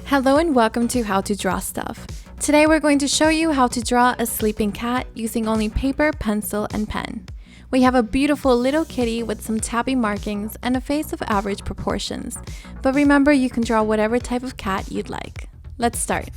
Hello and welcome to How to Draw Stuff. Today we're going to show you how to draw a sleeping cat using only paper, pencil, and pen. We have a beautiful little kitty with some tabby markings and a face of average proportions. But remember, you can draw whatever type of cat you'd like. Let's start.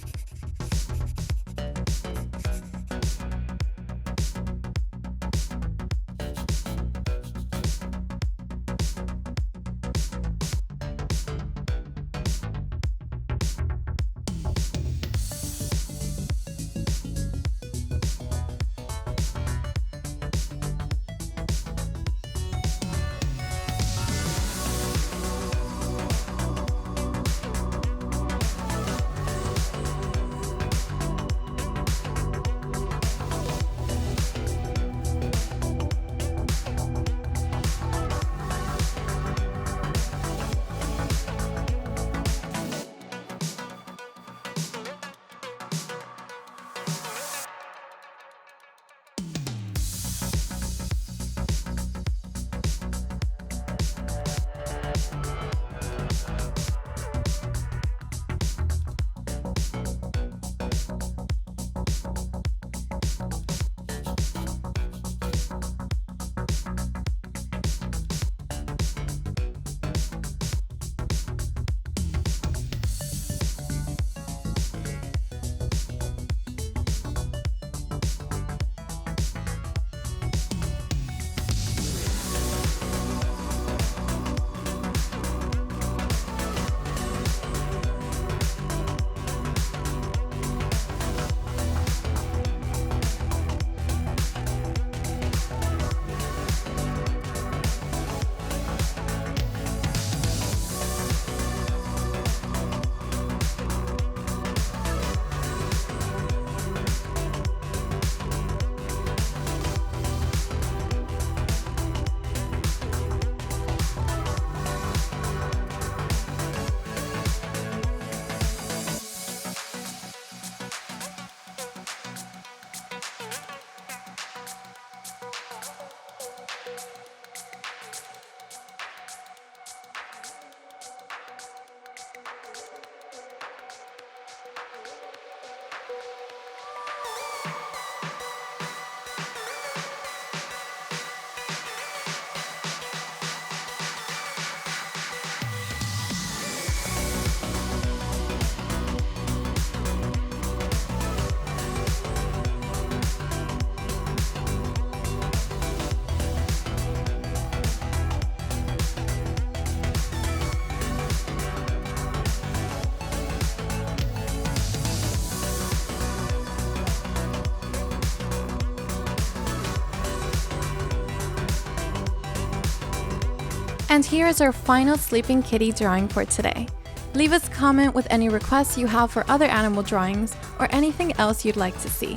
And here is our final sleeping kitty drawing for today. Leave us a comment with any requests you have for other animal drawings or anything else you'd like to see.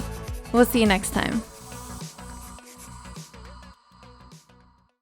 We'll see you next time.